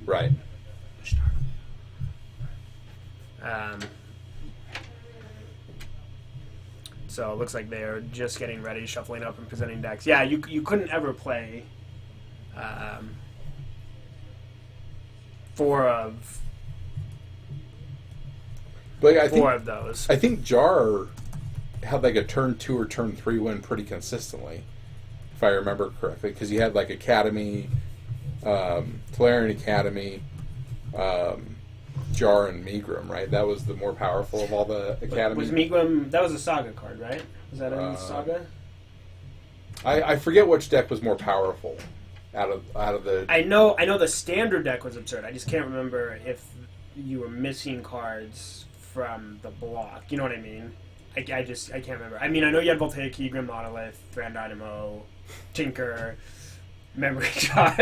Right. So it looks like they're just getting ready, shuffling up and presenting decks. Yeah, you couldn't ever play four of those. I think Jar had like a turn 2 or turn 3 win pretty consistently, if I remember correctly, because he had like Academy, Tolarian Academy, Jar, and Megrim, right? That was the more powerful of all the Academy. Was Megrim, that was a Saga card, right? Was that in Saga? I forget which deck was more powerful out of the... I know the standard deck was absurd. I just can't remember if you were missing cards from the block. You know what I mean? I can't remember. I mean, I know you had Voltaic, Keygram, Monolith, Grand Dynamo, Tinker, Memory Jar.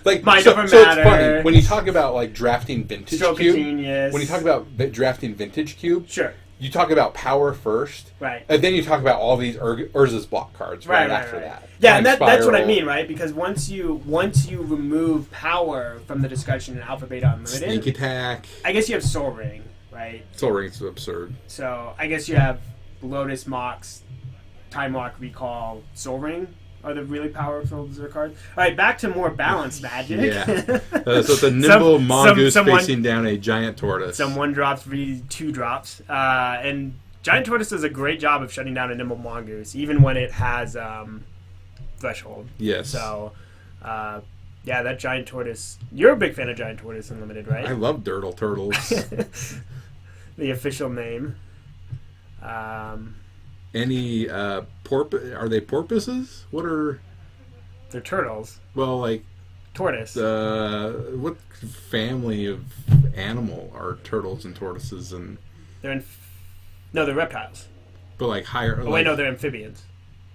Like, Mind so Over it's Matter. funny when you talk about like drafting vintage Stroke cube. of Genius. When you talk about drafting vintage cube, Sure. you talk about power first, Right. and then you talk about all these Urza's block cards right after that. Yeah, and that's what I Spiral, mean, right? Because once you remove power from the discussion in Alpha Beta Unlimited, Sneak Attack. I guess you have Soul Ring, right? Soul Ring's absurd. So I guess you have Lotus Mox, Time Lock, Recall, Soul Ring are the really powerful Berserk cards. All right, back to more balanced Magic. Yeah. So it's a nimble mongoose facing down a giant tortoise. Some 1-drops, 2-drops. And Giant Tortoise does a great job of shutting down a nimble mongoose, even when it has Threshold. Yes. So, yeah, that Giant Tortoise... You're a big fan of Giant Tortoise Unlimited, right? I love Dirtle Turtles. The official name. Any are they porpoises? What are... They're turtles. Well, like... Tortoise. What family of animal are turtles and tortoises and... They're reptiles. But like higher... Oh, wait, no, they're amphibians.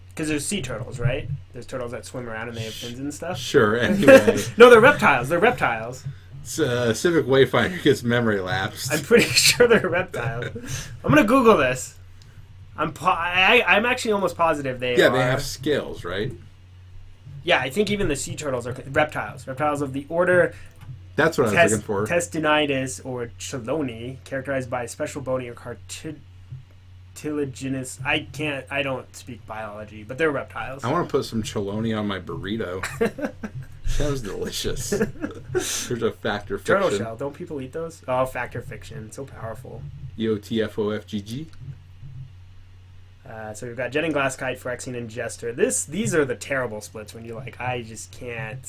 Because there's sea turtles, right? There's turtles that swim around and they have fins and stuff. Sure, anyway. No, they're reptiles. They're reptiles. Civic Wayfinder gets memory lapsed. I'm pretty sure they're reptiles. I'm going to Google this. I'm actually almost positive they are. Yeah, they have scales, right? Yeah, I think even the sea turtles are reptiles. Reptiles of the order... That's what I was looking for. Testinitis or Chelone, characterized by special bony or cartilaginous. I don't speak biology, but they're reptiles. I want to put some Chelone on my burrito. Sounds delicious. There's a Fact or Fiction. Turtle shell. Don't people eat those? Oh, Fact or Fiction. So powerful. EOTFOFGG. So we've got Jetting Glass Kite, Phyrexian, and Jester. These are the terrible splits when you're like, I just can't...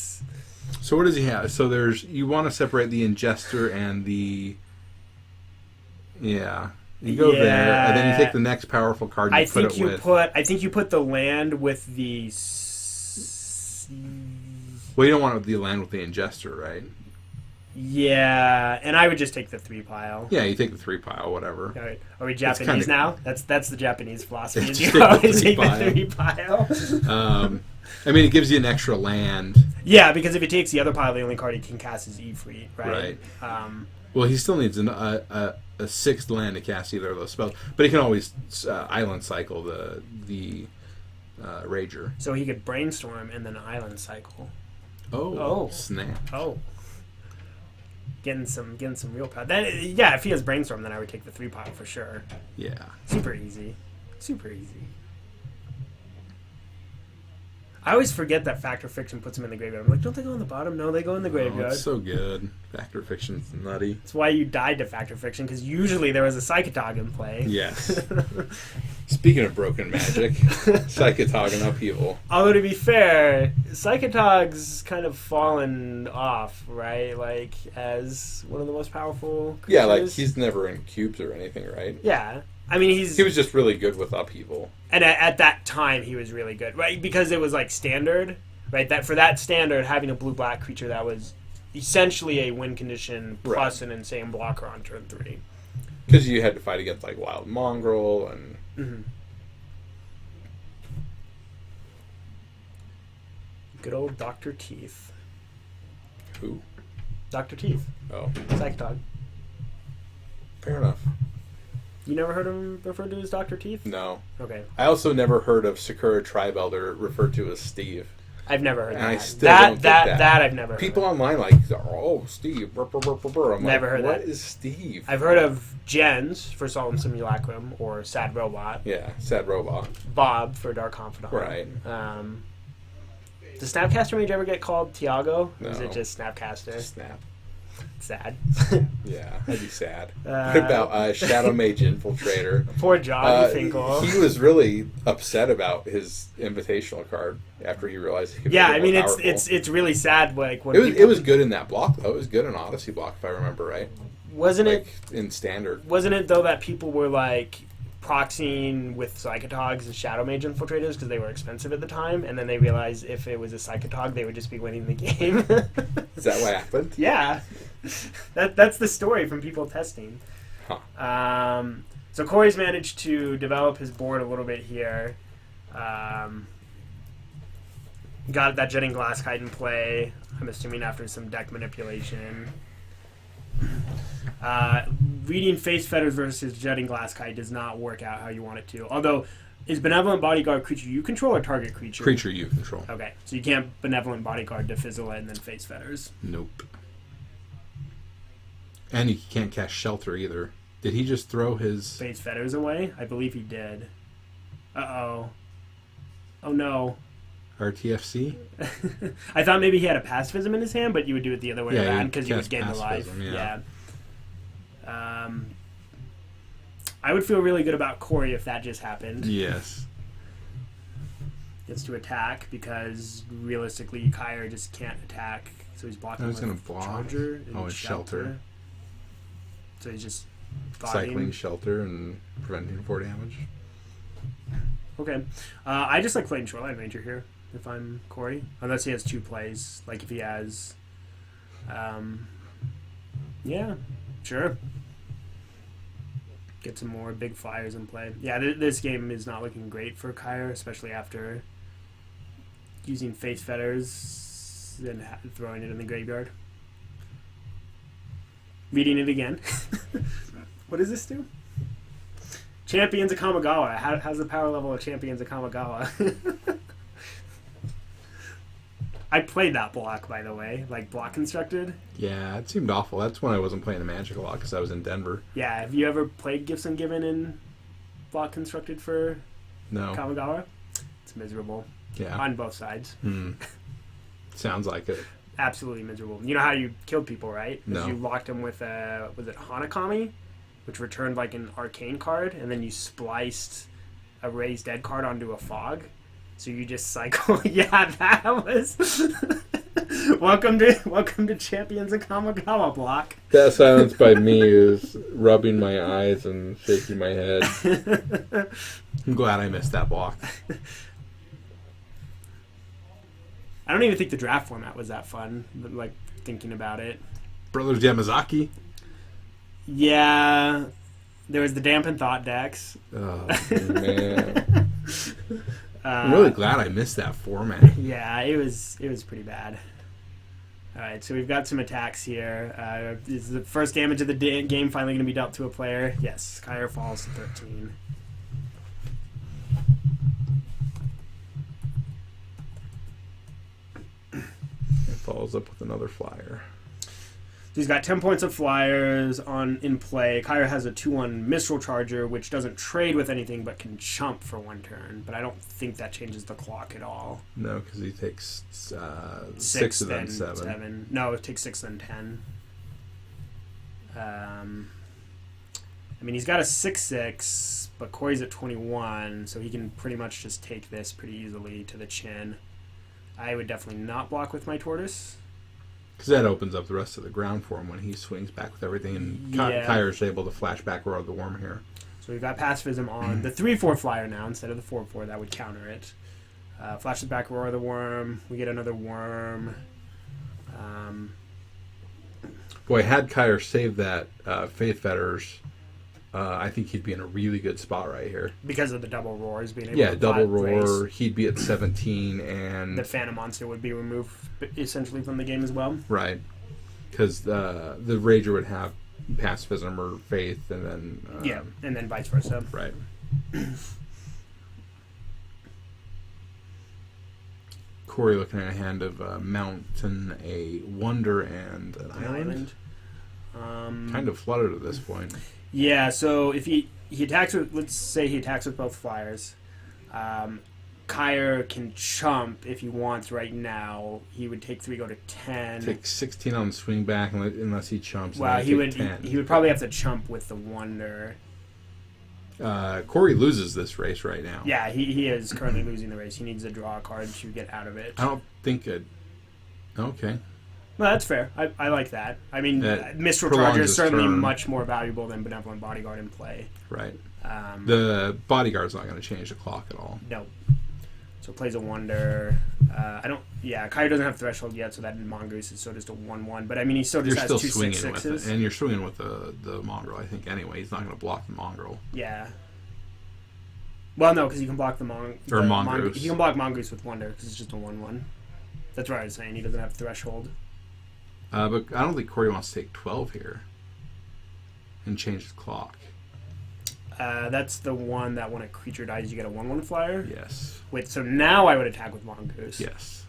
So what does he have? So you want to separate the Ingester and the... Yeah. You go there, and then you take the next powerful card and put it with... I think you put the land with the... Well, you don't want the land with the Ingester, right? Yeah, and I would just take the 3 pile. Yeah, you take the 3 pile, whatever. All right. Are we Japanese now? That's the Japanese philosophy. Just You always take take the 3 pile. I mean, it gives you an extra land. Yeah, because if he takes the other pile, the only card he can cast is Ifrit, right? Well, he still needs a 6th land to cast either of those spells, but he can always Island Cycle the Rager. So he could Brainstorm and then Island Cycle. Oh, snap! Oh, getting some real power. Yeah, if he has Brainstorm, then I would take the 3 pile for sure. Yeah, super easy. I always forget that Fact or Fiction puts them in the graveyard. I'm like, don't they go in the bottom? No, they go in the graveyard. Oh, it's so good. Fact or Fiction's nutty. That's why you died to Fact or Fiction, because usually there was a Psychotog in play. Yes. Speaking of broken magic, Psychotog and Upheaval. Although, to be fair, Psychotog's kind of fallen off, right? Like, as one of the most powerful creatures. Yeah, like, he's never in cubes or anything, right? Yeah. I mean, he was just really good with Upheaval. And at that time, he was really good, right? Because it was, like, standard, right? That for that standard, having a blue-black creature that was essentially a win condition plus an insane blocker on turn 3. Because you had to fight against, like, Wild Mongrel and... Mm-hmm. Good old Dr. Teeth. Who? Dr. Teeth. Oh. Psychotog. Fair enough. You never heard him referred to as Dr. Teeth? No. Okay. I also never heard of Sakura Tribe Elder referred to as Steve. I've never heard And that. I still don't get that. I've never heard. People online like, oh, Steve. Burr, burr, burr, burr, burr. I'm Never like, heard what that. is Steve? I've heard of Jens for Salt and Simulacrum or Sad Robot. Yeah, Sad Robot. Bob for Dark Confidant. Right. Does Snapcaster Mage ever get called Tiago? Or is No. it just Snapcaster? Snap. Sad. Yeah, I'd be sad. What about Shadow Mage Infiltrator? Poor Johnny Finkel. He was really upset about his invitational card after he realized he was Yeah, a I little mean powerful. it's really sad. Like when it was good in that block though. It was good in Odyssey block if I remember right. Wasn't like, in standard. Wasn't it though that people were like proxying with Psychotogs and Shadow Mage Infiltrators because they were expensive at the time, and then they realized if it was a Psychotog, they would just be winning the game. Is that what happened? Yeah, that's the story from people testing. Huh. So Corey's managed to develop his board a little bit here. Got that Jetting Glass Kite in play, I'm assuming after some deck manipulation. Reading Face Fetters versus Jetting Glass Kite does not work out how you want it to. Although, is Benevolent Bodyguard creature you control or target creature? Creature you control. Okay, so you can't Benevolent Bodyguard to Fizzle it and then Face Fetters. Nope. And you can't cast Shelter either. Did he just throw his... Face Fetters away? I believe he did. Uh-oh. Oh no. RTFC? I thought maybe he had a Pacifism in his hand, but you would do it the other way Yeah, around you because you would cast gain the life. Pacifism, yeah. I would feel really good about Corey if that just happened. Yes. Gets to attack because realistically Kyra just can't attack, so he's blocking. I was going to block. Charger and Oh, it's Shelter. So he's just Cycling Shelter and preventing 4 damage. Okay. I just like playing Shoreline Ranger here if I'm Corey. Unless he has 2 plays. Like if he has... yeah, sure. Get some more big flyers in play. Yeah, this game is not looking great for Kyra, especially after using Face Fetters and throwing it in the graveyard. Reading it again. What does this do? Champions of Kamigawa. How's the power level of Champions of Kamigawa? I played that block, by the way. Like, block constructed. Yeah, it seemed awful. That's when I wasn't playing the Magic a lot because I was in Denver. Yeah, have you ever played Gifts Ungiven in block constructed for No. Kamigawa? It's miserable. Yeah. On both sides. Sounds like it. Absolutely miserable. You know how you killed people, right? No. You locked them with was it Hanakami? Which returned like an arcane card, and then you spliced a Raised Dead card onto a fog. So you just cycle. Yeah, that was. Welcome to Champions of Kamigawa block. That silence by me is rubbing my eyes and shaking my head. I'm glad I missed that block. I don't even think the draft format was that fun. But, like thinking about it. Brothers Yamazaki. Yeah, there was the Dampen Thought decks. Oh man. I'm really glad I missed that format. Yeah, it was pretty bad. All right, so we've got some attacks here. Is the first damage of the game finally going to be dealt to a player? Yes, Kyra falls to 13. It follows up with another flyer. He's got 10 points of flyers in play. Kyra has a 2/1 Mistral Charger, which doesn't trade with anything but can chump for 1 turn. But I don't think that changes the clock at all. No, because he takes 6 and then then 7. No, it takes 6 then 10. I mean, he's got a 6/6, but Corey's at 21, so he can pretty much just take this pretty easily to the chin. I would definitely not block with my Tortoise. Because that opens up the rest of the ground for him when he swings back with everything, and Kyra's able to flash back Roar of the Worm here. So we've got Pacifism on the 3/4 flyer now instead of the 4/4. That would counter it. Flashes back Roar of the Worm. We get another worm. Boy, had Kyra saved that Faith Fetters, I think he'd be in a really good spot right here. Because of the double roars being able to double roar. race. He'd be at 17, and The Phantom Monster would be removed essentially from the game as well. right, because the Rager would have Pacifism or Faith, and then and then vice versa. Right. Corey looking at a hand of a mountain, a wonder, and an island. Kind of flooded at this point. Yeah, so if he attacks with, let's say he attacks with both flyers, Kyre can chump if he wants right now. He would take 3, go to 10. Take 16 on the swing back unless he chumps. Well, he would 10. He would probably have to chump with the wonder. Corey loses this race right now. Yeah, he is currently losing the race. He needs to draw a card to get out of it. I don't think it. Okay. No, that's fair. I like that. I mean, Mistral Charger is certainly much more valuable than Benevolent Bodyguard in play. Right. The Bodyguard's not going to change the clock at all. No. So plays a wonder. I don't. Yeah, Kyre doesn't have threshold yet, so that Mongoose is still just a 1/1. But I mean, he still just has 2 6/6s. With it, and you're swinging with the Mongrel. I think anyway, he's not going to block the Mongrel. Yeah. Well, no, because you can block the Mongoose. You can block Mongoose with wonder because it's just a 1/1. That's what I was saying. He doesn't have threshold. But I don't think Corey wants to take 12 here and change the clock. That's the one that when a creature dies, you get a 1/1 flyer? Yes. Wait, so now I would attack with Mongoose. Yes.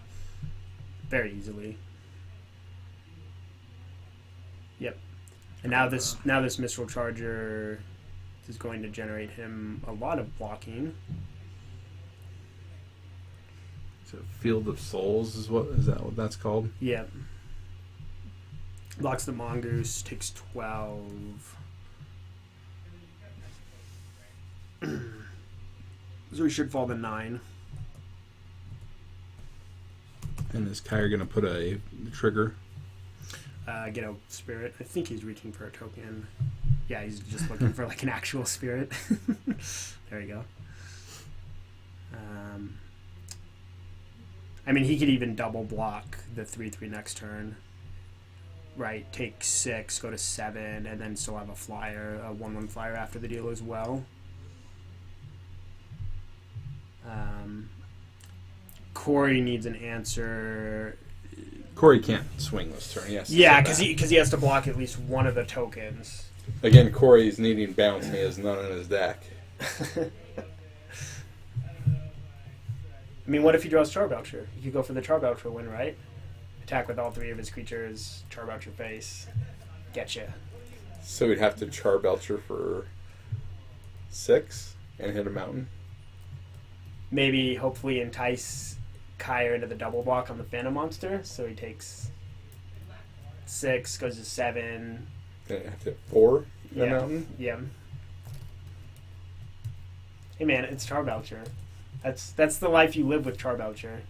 Very easily. Yep. And now this Mistral Charger is going to generate him a lot of blocking. So Field of Souls is that what that's called? Yep. Blocks the Mongoose, takes 12. So he should fall to 9. And is Kyre going to put a trigger? Get a spirit. I think he's reaching for a token. Yeah, he's just looking for like an actual spirit. There you go. I mean, he could even double block the 3/3 next turn. Right, take 6, go to 7, and then still have a flyer, a 1/1 flyer after the deal as well. Corey needs an answer. Corey can't swing this turn. Yes. Yeah, because he has to block at least one of the tokens. Again, Corey's needing bounce, and he has none in his deck. I mean, what if he draws Charbelcher? He could go for the Charbelcher win, right? Attack with all 3 of his creatures, Charbelcher face, getcha. So he'd have to Charbelcher for 6 and hit a mountain. Maybe, hopefully, entice Kyre into the double block on the Phantom Monster, so he takes 6, goes to 7. Then have to hit 4 in a mountain? Yeah. Hey man, it's Charbelcher. That's the life you live with Charbelcher.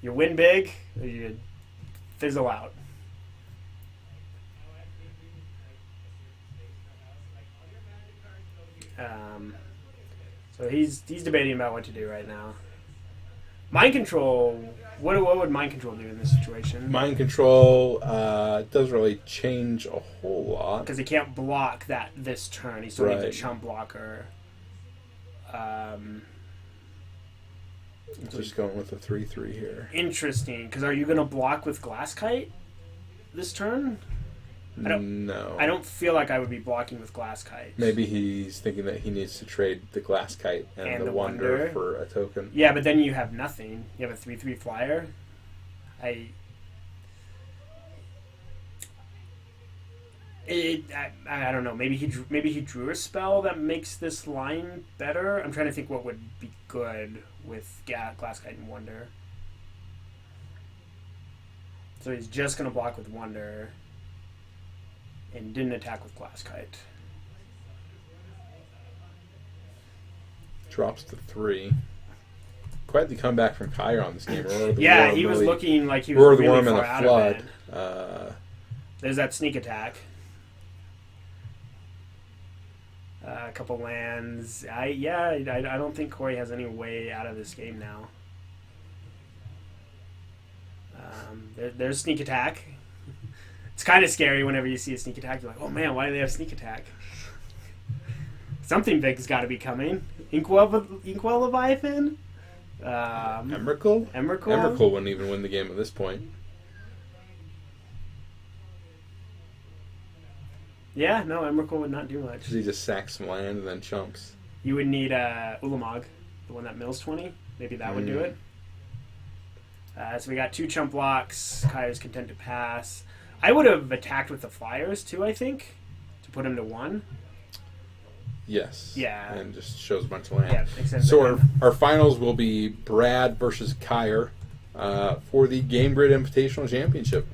You win big, or you fizzle out. So he's debating about what to do right now. Mind control. What would mind control do in this situation? Mind control doesn't really change a whole lot because he can't block this turn. He still needs a chump blocker. Just going with a 3/3 here. Interesting, because are you going to block with Glasskite this turn? No. I don't feel like I would be blocking with Glasskite. Maybe he's thinking that he needs to trade the Glasskite and the Wonder for a token. Yeah, but then you have nothing. You have a 3/3 flyer. I don't know. Maybe he drew a spell that makes this line better. I'm trying to think what would be good with Glasskite and Wonder. So he's just going to block with Wonder and didn't attack with Glasskite. Drops to 3. Quite the comeback from Kyre on this game. Yeah, he was looking like he was really far out of it. There's that sneak attack. A couple lands. I don't think Corey has any way out of this game now. There's sneak attack. It's kind of scary whenever you see a sneak attack. You're like, oh man, why do they have sneak attack? Something big's got to be coming. Inkwell Leviathan? Emrakul? Emrakul wouldn't even win the game at this point. Yeah, no, Emrakul would not do much. Because he just sacks some land and then chumps. You would need Ulamog, the one that mills 20. Maybe that would do it. So we got 2 chump blocks. Kyer's content to pass. I would have attacked with the Flyers too, I think, to put him to 1. Yes. Yeah. And just shows a bunch of land. Yeah, extend So the hand. our finals will be Brad versus Kyer for the Game Grid Invitational Championship.